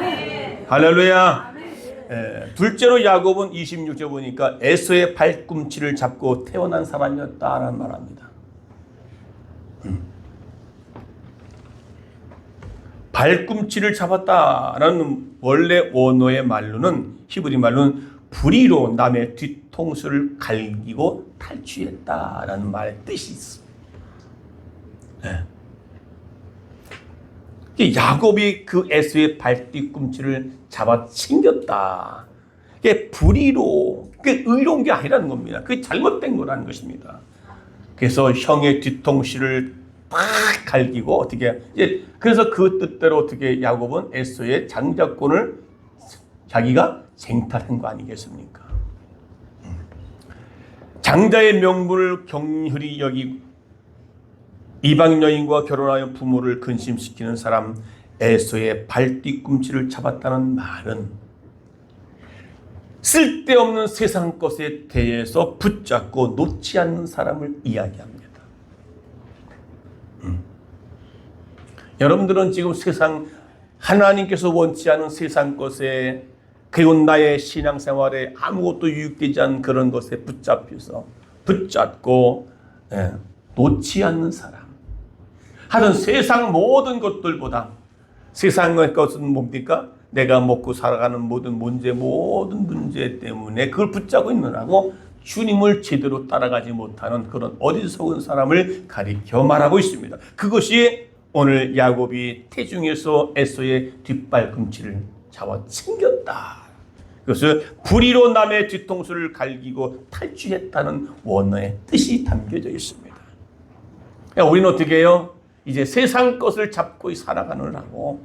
할렐루야. 둘째로 야곱은 26절 보니까 에서의 발꿈치를 잡고 태어난 사람이었다라는 말합니다. 발꿈치를 잡았다라는 원래 원어의 말로는, 히브리 말로는 불의로 남의 뒤통수를 갈기고 탈취했다라는 말의 뜻이 있습니다. 야곱이 그 에서의 발뒤꿈치를 잡아 챙겼다. 그게 불의로, 그게 의로운 게 아니라는 겁니다. 그게 잘못된 거라는 것입니다. 그래서 형의 뒤통수를 팍 갈기고 어떻게, 그래서 그 뜻대로 어떻게 야곱은 에서의 장자권을 자기가 쟁탈한 거 아니겠습니까? 장자의 명분을 경휼히 여기고 이방 여인과 결혼하여 부모를 근심시키는 사람 에서의 발뒤꿈치를 잡았다는 말은 쓸데없는 세상 것에 대해서 붙잡고 놓지 않는 사람을 이야기합니다. 여러분들은 지금 세상, 하나님께서 원치 않은 세상 것에, 그리고 나의 신앙생활에 아무것도 유익되지 않은 그런 것에 붙잡고 놓지 않는 사람. 하여튼 세상 모든 것들보다, 세상의 것은 뭡니까? 내가 먹고 살아가는 모든 문제 때문에 그걸 붙잡고 있느라고 주님을 제대로 따라가지 못하는 그런 어리석은 사람을 가리켜 말하고 있습니다. 그것이 오늘 야곱이 태중에서 에서의 뒷발꿈치를 잡아 챙겼다. 그것을 불의로 남의 뒤통수를 갈기고 탈취했다는 원어의 뜻이 담겨져 있습니다. 우리는 어떻게 해요? 이제 세상 것을 잡고 살아가느라고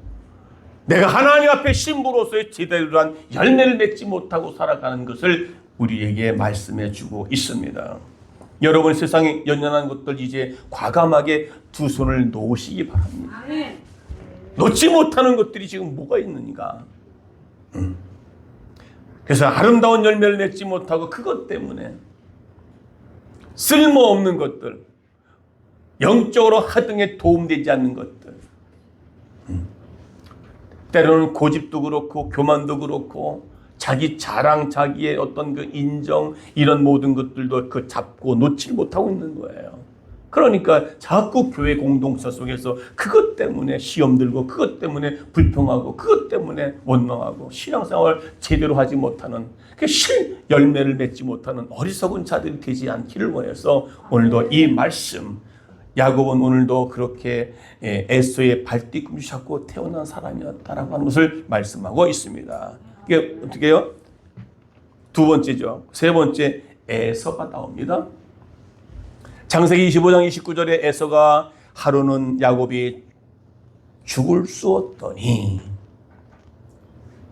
내가 하나님 앞에 신부로서의 제대로 한 열매를 맺지 못하고 살아가는 것을 우리에게 말씀해 주고 있습니다. 여러분, 세상에 연연한 것들 이제 과감하게 두 손을 놓으시기 바랍니다. 놓지 못하는 것들이 지금 뭐가 있는가? 그래서 아름다운 열매를 맺지 못하고 그것 때문에 쓸모없는 것들, 영적으로 하등에 도움되지 않는 것들, 때로는 고집도 그렇고 교만도 그렇고 자기 자랑, 자기의 어떤 그 인정, 이런 모든 것들도 그 잡고 놓지 못하고 있는 거예요. 그러니까 자꾸 교회 공동체 속에서 그것 때문에 시험 들고, 그것 때문에 불평하고, 그것 때문에 원망하고, 신앙생활 제대로 하지 못하는, 실 열매를 맺지 못하는 어리석은 자들이 되지 않기를 원해서 오늘도 이 말씀, 야곱은 오늘도 그렇게 에서의 발뒤꿈치 잡고 태어난 사람이었다라고 하는 것을 말씀하고 있습니다. 이게 어떻게 해요? 두 번째죠. 세 번째, 에서가 나옵니다. 창세기 25장 29절에 에서가 하루는 야곱이 죽을 쏘았더니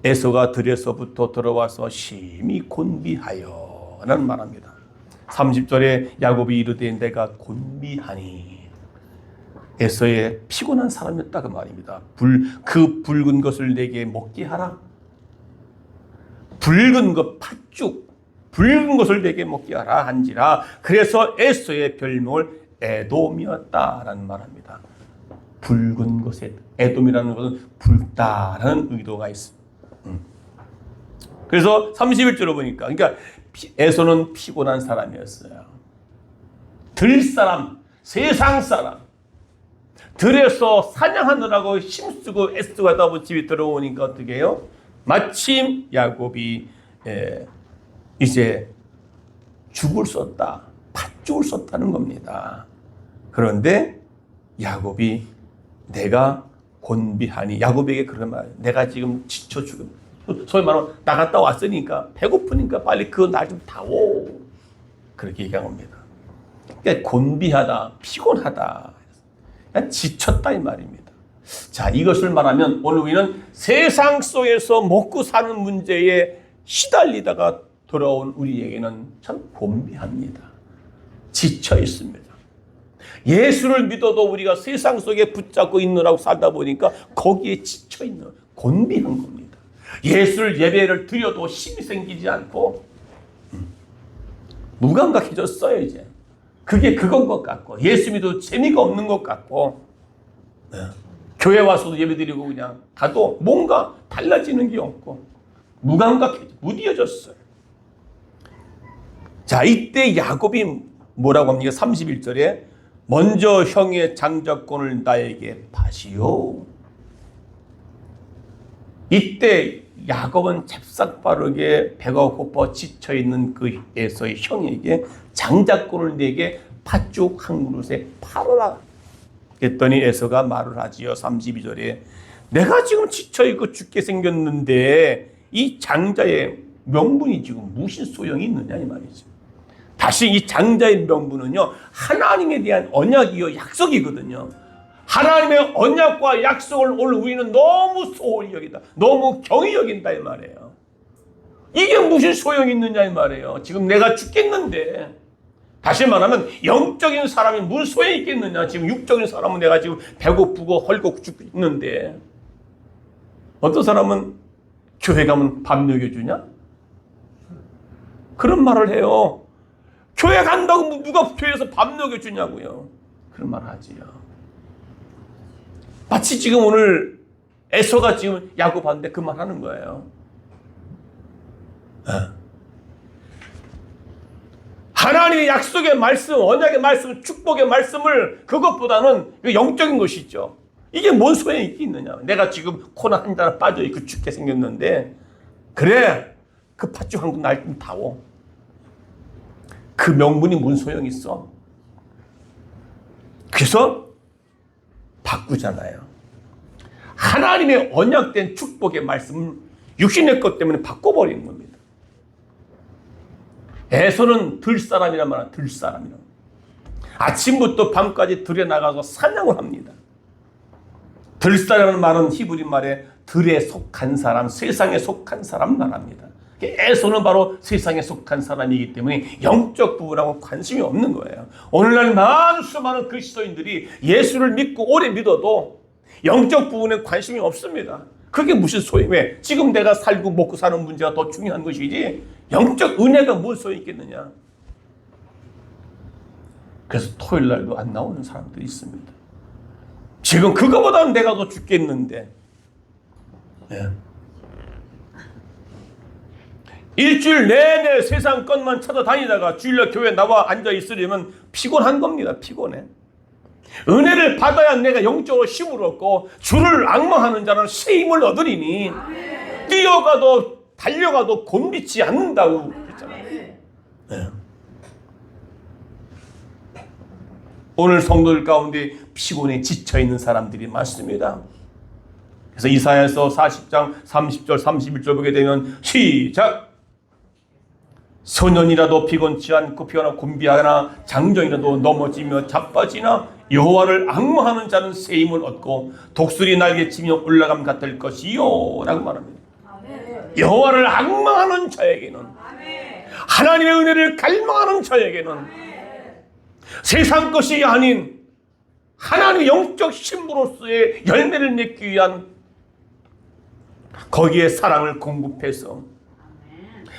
에서가 들에서부터 들어와서 심히 곤비하여 라는 말합니다. 30절에 야곱이 이르되 내가 곤비하니 에서의 피곤한 사람이었다 그 말입니다. 그 붉은 것을 내게 먹게 하라. 붉은 것 팥죽 붉은 것을 내게 먹게 하라 한지라. 그래서 에서의 별명을 에돔이었다라는 말합니다. 붉은 것에 에돔이라는 것은 붉다라는 의도가 있습니다. 그래서 31절을 보니까 그러니까 에서는 피곤한 사람이었어요. 들사람, 세상 사람. 들에서 사냥하느라고 힘쓰고 애쓰고 하다 보니 집에 들어오니까 어떻게 해요? 마침 야곱이 이제 죽을 썼다. 팥죽을 썼다는 겁니다. 그런데 야곱이 내가 곤비하니 야곱에게 그런 말, 내가 지금 지쳐 죽음. 소위 말하면 나갔다 왔으니까 배고프니까 빨리 그 날 좀 타오. 그렇게 얘기한 겁니다. 그러니까 곤비하다, 피곤하다, 그냥 지쳤다 이 말입니다. 자, 이것을 말하면 오늘 우리는 세상 속에서 먹고 사는 문제에 시달리다가 돌아온 우리에게는 참 곤비합니다. 지쳐 있습니다. 예수를 믿어도 우리가 세상 속에 붙잡고 있느라고 살다 보니까 거기에 지쳐 있는 곤비한 겁니다. 예수를 예배를 드려도 힘이 생기지 않고 무감각해졌어요. 이제 그게 그건 것 같고 예수 믿어도 재미가 없는 것 같고 교회 와서도 예배 드리고 그냥 가도 뭔가 달라지는 게 없고 무감각해져 무디어졌어요. 자, 이때 야곱이 뭐라고 합니까? 31절에 먼저 형의 장자권을 나에게 파시오. 이때 야곱은 잽싸빠르게 배가 고파 지쳐있는 그 에서의 형에게 장자권을 내게 팥죽 한 그릇에 팔아라. 그랬더니 에서가 말을 하지요. 32절에 내가 지금 지쳐있고 죽게 생겼는데 이 장자의 명분이 지금 무슨 소용이 있느냐 이 말이죠. 다시 이 장자의 명분은요, 하나님에 대한 언약이요, 약속이거든요. 하나님의 언약과 약속을 오늘 우리는 너무 소홀히 여긴다. 너무 경히 여긴다 이 말이에요. 이게 무슨 소용이 있느냐 이 말이에요. 지금 내가 죽겠는데. 다시 말하면 영적인 사람이 무슨 소용이 있겠느냐. 지금 육적인 사람은 내가 지금 배고프고 헐고 죽겠는데. 어떤 사람은 교회 가면 밥 먹여주냐? 그런 말을 해요. 교회 간다고 누가 교회에서 밥 먹여주냐고요. 그런 말 하지요. 마치 지금 오늘 에서가 지금 야곱한테 그 말 하는 거예요. 하나님의 약속의 말씀, 언약의 말씀, 축복의 말씀을 그것보다는 영적인 것이죠. 이게 뭔 소용이 있겠느냐. 내가 지금 코나 한 잔 빠져있고 죽게 생겼는데 그래 그 팥죽 한 그릇 날 좀 타오. 그 명분이 뭔 소용이 있어. 그래서 바꾸잖아요. 하나님의 언약된 축복의 말씀을 육신의 것 때문에 바꿔버리는 겁니다. 에서는 들사람이란 말은 들사람이란 아침부터 밤까지 들에 나가서 사냥을 합니다. 들사라는 말은 히브리 말에 들에 속한 사람, 세상에 속한 사람 말합니다. 에서는 바로 세상에 속한 사람이기 때문에 영적 부분하고 관심이 없는 거예요. 오늘날 많은 수많은 그리스도인들이 예수를 믿고 오래 믿어도 영적 부분에 관심이 없습니다. 그게 무슨 소용이 왜? 지금 내가 살고 먹고 사는 문제가 더 중요한 것이지 영적 은혜가 무슨 소용이 있겠느냐. 그래서 토요일 날도 안 나오는 사람들이 있습니다. 지금 그거보다는 내가 더 죽겠는데 일주일 내내 세상 것만 찾아다니다가 주일날 교회 나와 앉아있으려면 피곤한 겁니다. 피곤해. 은혜를 받아야 내가 영적으로 힘을 얻고 주를 앙망하는 자는 새 힘을 얻으리니 뛰어가도 달려가도 곤비치 않는다고 했잖아요. 오늘 성도들 가운데 피곤에 지쳐있는 사람들이 많습니다. 그래서 이사야서 40장 30절 31절 보게 되면 시작! 소년이라도 피곤치 않고 피곤하고 곤비하나 장정이라도 넘어지며 자빠지나 여호와를 앙망하는 자는 새 힘을 얻고 독수리 날개치며 올라감 같을 것이요 라고 말합니다. 여호와를 앙망하는 자에게는, 하나님의 은혜를 갈망하는 자에게는 세상 것이 아닌 하나님의 영적 신부로서의 열매를 맺기 위한 거기에 사랑을 공급해서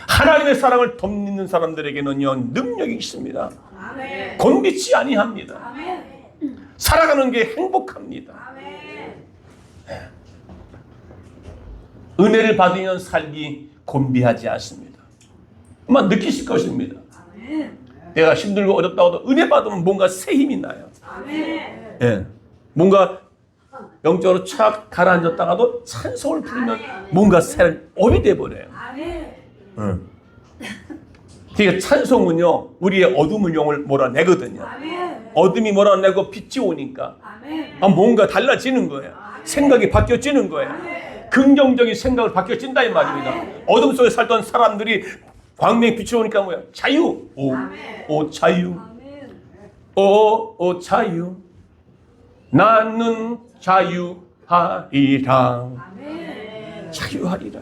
하나님의 사랑을 덧입는 사람들에게는요 능력이 있습니다. 곤비치 아니합니다. 살아가는 게 행복합니다. 은혜를 받으면 삶이 곤비하지 않습니다. 아마 느끼실 것입니다. 내가 힘들고 어렵다고 해도 은혜 받으면 뭔가 새 힘이 나요. 예. 뭔가 영적으로 착 가라앉았다가도 찬송을 부르면 뭔가 새 업이 돼버려요. 그러니까 찬송은요 우리의 어둠을 영을 몰아내거든요. 어둠이 몰아내고 빛이 오니까 뭔가 달라지는 거예요. 생각이 바뀌어지는 거예요. 긍정적인 생각을 바뀌어진다 이 말입니다. 어둠 속에 살던 사람들이 광명이 빛이 오니까 뭐야? 자유. 오 자유. 오 자유. 나는 자유하리라. 자유하리라.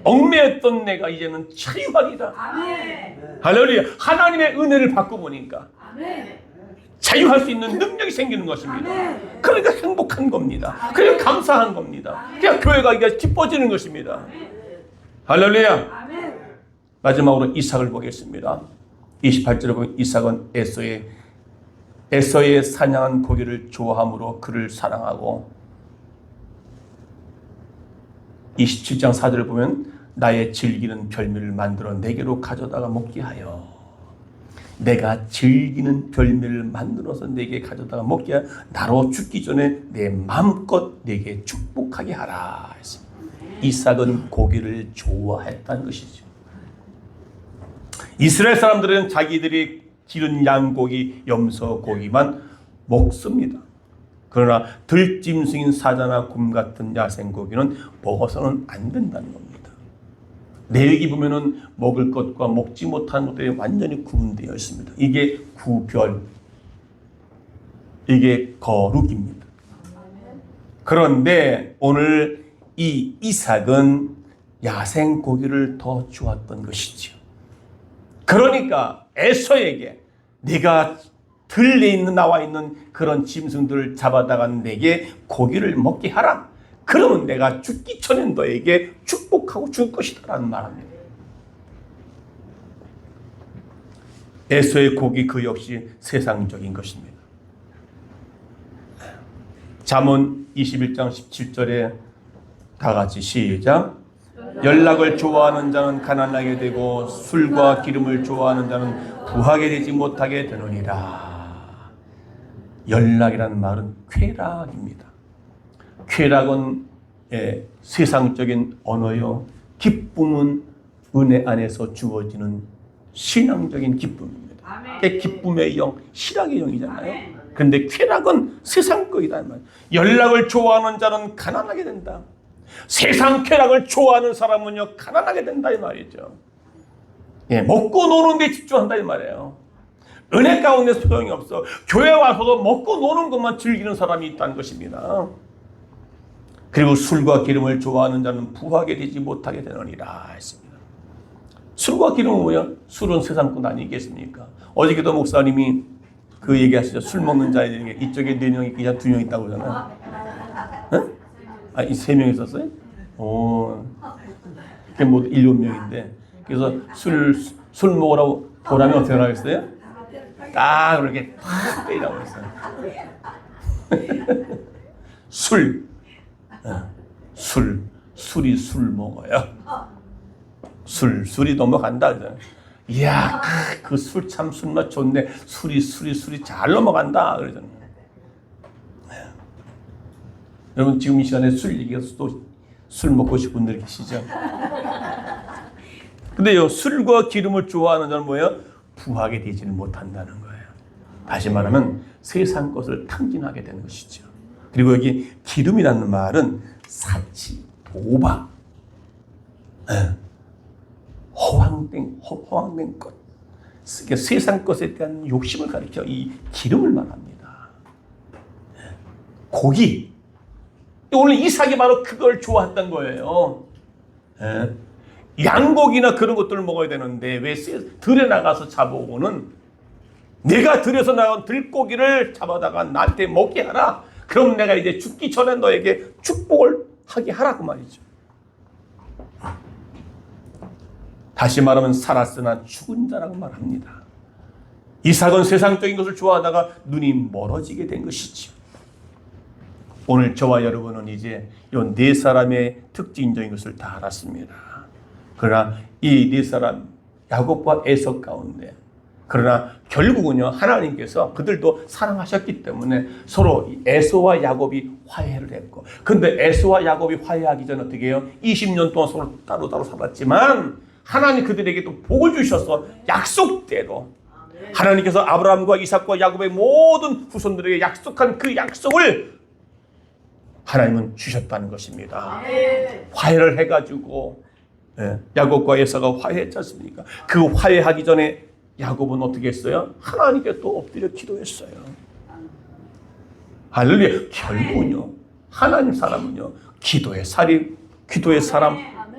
얽매였던 내가 이제는 자유하리라. 할렐루야. 하나님의 은혜를 받고 보니까 자유할 수 있는 능력이 생기는 것입니다. 그러니까 행복한 겁니다. 그러니까 감사한 겁니다. 그냥 교회가 이게 기뻐지는 것입니다. 할렐루야. 마지막으로 이삭을 보겠습니다. 28절에 보면 이삭은 에서의 사냥한 고기를 좋아함으로 그를 사랑하고 27장 4절을 보면 나의 즐기는 별미를 만들어 내게로 가져다가 먹게 하여 내가 즐기는 별미를 만들어서 내게 가져다가 먹게 하여 나로 죽기 전에 내 마음껏 내게 축복하게 하라 했습니다. 이삭은 고기를 좋아했다는 것이죠. 이스라엘 사람들은 자기들이 기른 양고기, 염소고기만 먹습니다. 그러나 들짐승인 사자나 곰 같은 야생고기는 먹어서는 안 된다는 겁니다. 내역이 보면은 먹을 것과 먹지 못하는 것들이 완전히 구분되어 있습니다. 이게 구별, 이게 거룩입니다. 그런데 오늘 이 이삭은 야생고기를 더 좋아했던 것이죠. 그러니까 에서에게 네가 들에 있는 나와 있는 그런 짐승들을 잡아다가 내게 고기를 먹게 하라. 그러면 내가 죽기 전에 너에게 축복하고 줄 것이다 라는 말입니다. 에서의 고기 그 역시 세상적인 것입니다. 잠언 21장 17절에 다 같이 시작. 연락을 좋아하는 자는 가난하게 되고 술과 기름을 좋아하는 자는 부하게 되지 못하게 되느니라. 연락이라는 말은 쾌락입니다. 쾌락은 세상적인 언어요. 기쁨은 은혜 안에서 주어지는 신앙적인 기쁨입니다. 기쁨의 영, 희락의 영이잖아요. 그런데 쾌락은 세상 거이다. 연락을 좋아하는 자는 가난하게 된다. 세상 쾌락을 좋아하는 사람은요 가난하게 된다 이 말이죠. 먹고 노는 데 집중한다 이 말이에요. 은혜 가운데 소용이 없어. 교회 와서도 먹고 노는 것만 즐기는 사람이 있다는 것입니다. 그리고 술과 기름을 좋아하는 자는 부하게 되지 못하게 되느니라 했습니다. 술과 기름은 뭐야? 술은 세상 것 아니겠습니까? 어저께도 목사님이 그 얘기하시죠. 술 먹는 자에게 이쪽에 4명이 그냥 2명 있다고 그러잖아요. 응? 아, 이 3명 있었어요? 그게 뭐 7명인데. 그래서 술 먹으라고 보라면 어떻게 하겠어요? 딱 그렇게 팍 때리라고 했어요. 술이 술 먹어요. 술이 넘어간다. 이야, 그 술 참 술맛 좋네. 술이 잘 넘어간다. 그러잖아요. 여러분 지금 이 시간에 술 얘기해서 또 술 먹고 싶은 분들 계시죠? 근데요, 술과 기름을 좋아하는 자는 뭐예요? 부하게 되지는 못한다는 거예요. 다시 말하면 세상 것을 탕진하게 되는 것이죠. 그리고 여기 기름이라는 말은 사치, 도박, 허황된 것, 세상 것에 대한 욕심을 가리켜 이 기름을 말합니다. 고기. 오늘 이삭이 바로 그걸 좋아했던 거예요. 예? 양고기나 그런 것들을 먹어야 되는데 왜 들에 나가서 잡아오고는 내가 들에서 나온 들고기를 잡아다가 나한테 먹게 하라. 그럼 내가 이제 죽기 전에 너에게 축복을 하게 하라 그 말이죠. 다시 말하면 살았으나 죽은 자라고 말합니다. 이삭은 세상적인 것을 좋아하다가 눈이 멀어지게 된 것이지요. 오늘 저와 여러분은 이제 이 네 사람의 특징적인 것을 다 알았습니다. 그러나 이 네 사람 야곱과 에서 가운데 그러나 결국은요 하나님께서 그들도 사랑하셨기 때문에 서로 에서와 야곱이 화해를 했고, 근데 에서와 야곱이 화해하기 전에 어떻게 해요? 20년 동안 서로 따로따로 살았지만 하나님 그들에게 또 복을 주셔서 약속대로 하나님께서 아브라함과 이삭과 야곱의 모든 후손들에게 약속한 그 약속을 하나님은 주셨다는 것입니다. 화해를 해가지고 야곱과 에서가 화해했지 않습니까? 그 화해하기 전에 야곱은 어떻게 했어요? 하나님께 또 엎드려 기도했어요. 할렐루야. 결국은요 하나님 사람은요 기도의 사람,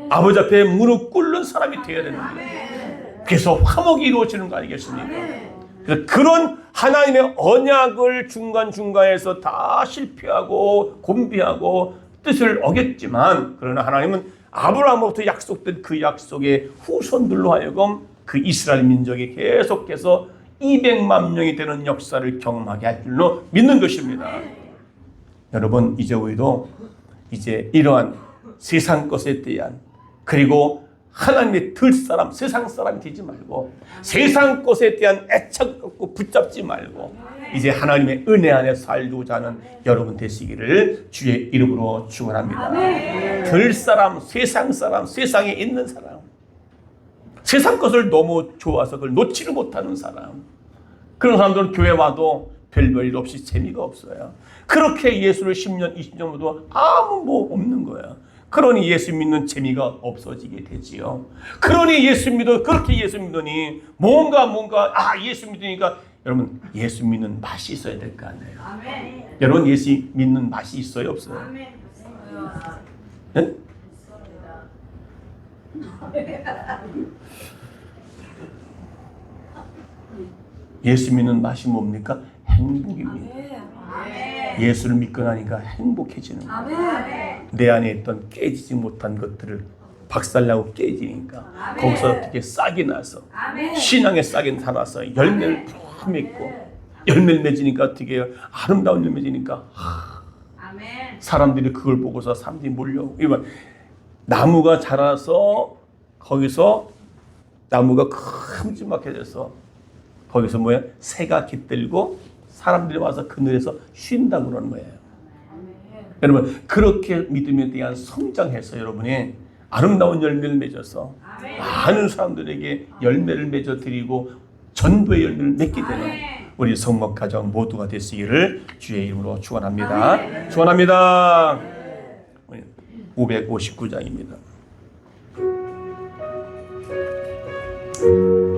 아버지 앞에 무릎 꿇는 사람이 되어야 되는 거예요. 그래서 화목이 이루어지는 거 아니겠습니까? 그래서 그런 하나님의 언약을 중간중간에서 다 실패하고 곤비하고 뜻을 어겼지만, 그러나 하나님은 아브라함으로부터 약속된 그 약속의 후손들로 하여금 그 이스라엘 민족이 계속해서 200만 명이 되는 역사를 경험하게 할 줄로 믿는 것입니다. 여러분, 이제 우리도 이제 이러한 세상 것에 대한, 그리고 하나님의 들사람, 세상 사람이 되지 말고 세상 것에 대한 애착을 갖고 붙잡지 말고 이제 하나님의 은혜 안에 살고자 하는 여러분 되시기를 주의 이름으로 축원합니다. 들사람, 세상 사람, 세상에 있는 사람, 세상 것을 너무 좋아서 그걸 놓지를 못하는 사람, 그런 사람들은 교회 와도 별 일 없이 재미가 없어요. 그렇게 예수를 10년, 20년 도 아무 뭐 없는 거예요. 그러니 예수 믿는 재미가 없어지게 되지요. 그러니 그렇게 예수 믿으니 뭔가 예수 믿으니까, 여러분 예수 믿는 맛이 있어야 될 거 아니에요. 아멘. 여러분 예수 믿는 맛이 있어요, 없어요? 아멘. 네? 예수 믿는 맛이 뭡니까? 행복입니다. 예수를 믿고 나니까 행복해지는 거예요. 내 안에 있던 깨지지 못한 것들을 박살나고 깨지니까 거기서 어떻게 싹이 나서 신앙의 싹이 살아서 열매를 푹 맺고, 열매를 맺으니까 어떻게 해요? 아름다운 열매 맺으니까 사람들이 그걸 보고서 사람들이 몰려오고, 나무가 자라서 거기서 나무가 큼지막하게 돼서 거기서 새가 깃들고 사람들이 와서 그늘에서 쉰다고 그러는 거예요. 여러분, 그렇게 믿음에 대한 성장해서 여러분이 아름다운 열매를 맺어서 많은 사람들에게 열매를 맺어 드리고 전도의 열매를 맺게 되는 우리 성목 가정 모두가 되시기를 주의 이름으로 축원합니다. 축원합니다. 559장입니다.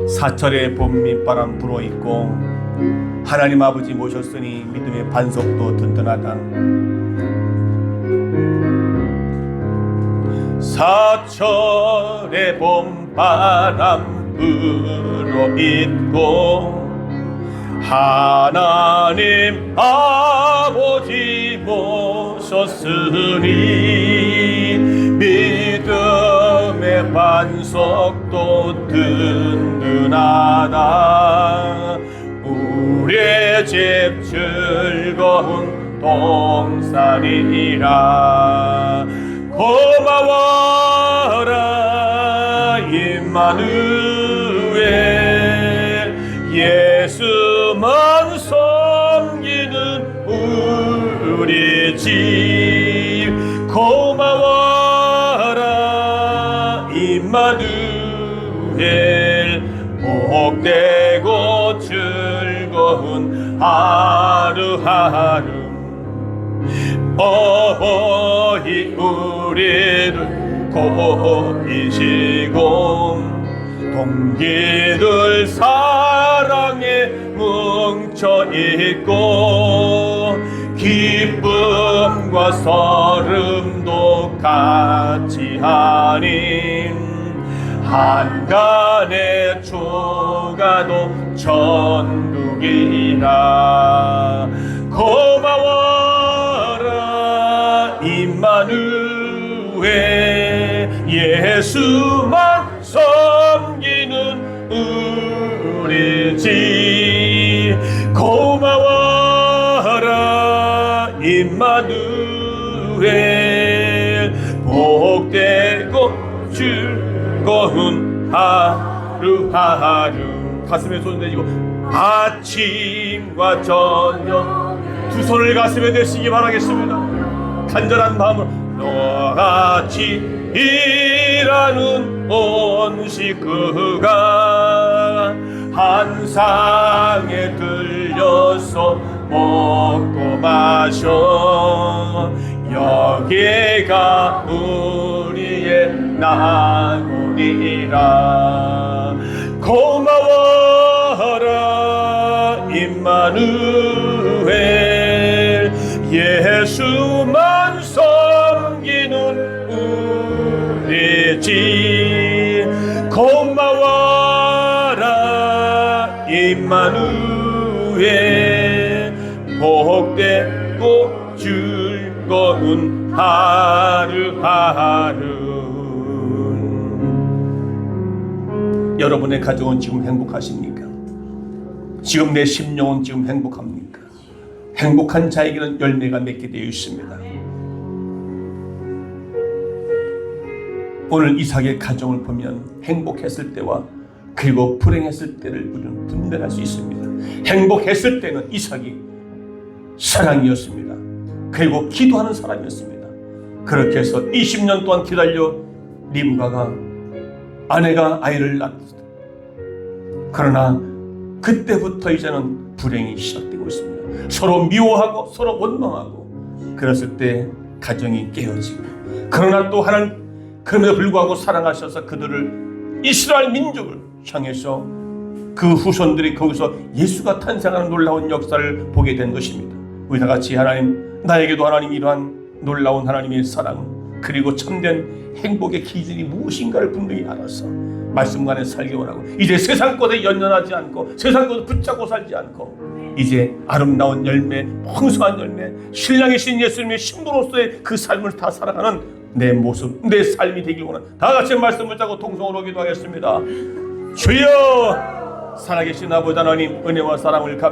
사철의 봄밑바람 불어있고 하나님 아버지 모셨으니 믿음의 반석도 든든하다. 사철의 봄바람 불어있고 하나님 아버지 모셨으니 믿음의 반석도 든든하다. 우리의 집 즐거운 동산이니라. 고마워라 임마누엘, 예수만 섬기는 우리 집. 고마워라 임마누엘, 복되고 즐거운 하루하루. 어버이 우리를 고이시고 동기들 사랑에 뭉쳐있고 기쁨과 설움도 같이 하니 한간의 조가도 천국이라. 고마워라 임마누엘, 예수만 섬기는 우리 집. 고마워라 임마누엘, 복되고 즐거운 하루하루. 가슴에 손 대시고 아침과 저녁 두 손을 가슴에 대시기 바라겠습니다. 간절한 마음으로 너같이 일하는 온 식구가 한 상에 들려서 먹고 마셔. 여기가 우리의 낙원이라. 고마워라 임마누엘, 예수만 섬기는 우리 집. 고마워라 임마누엘, 복되고 즐거운 하루하루. 여러분의 가정은 지금 행복하십니까? 지금 내 심령은 지금 행복합니까? 행복한 자에게는 열매가 맺게 되어 있습니다. 오늘 이삭의 가정을 보면 행복했을 때와 그리고 불행했을 때를 우리는 분별할 수 있습니다. 행복했을 때는 이삭이 사랑이었습니다. 그리고 기도하는 사람이었습니다. 그렇게 해서 20년 동안 기다려 리브가가 아내가 아이를 낳았다. 그러나 그때부터 이제는 불행이 시작되고 있습니다. 서로 미워하고 서로 원망하고, 그랬을 때 가정이 깨어지고, 그러나 또 하나님 그럼에도 불구하고 사랑하셔서 그들을, 이스라엘 민족을 향해서 그 후손들이 거기서 예수가 탄생하는 놀라운 역사를 보게 된 것입니다. 우리 다 같이 하나님, 나에게도 하나님 이러한 놀라운 하나님의 사랑 그리고 참된 행복의 기준이 무엇인가를 분명히 알아서 말씀 안에 살기 원하고, 이제 세상 것에 연연하지 않고 세상 것을 붙잡고 살지 않고 이제 아름다운 열매, 풍성한 열매, 신랑이신 예수님의 신부로서의 그 삶을 다 살아가는 내 모습, 내 삶이 되길 원하는, 다 같이 말씀 붙잡고 통성으로 기도하겠습니다. 주여, 살아계신 아버지 하나님, 은혜와 사랑을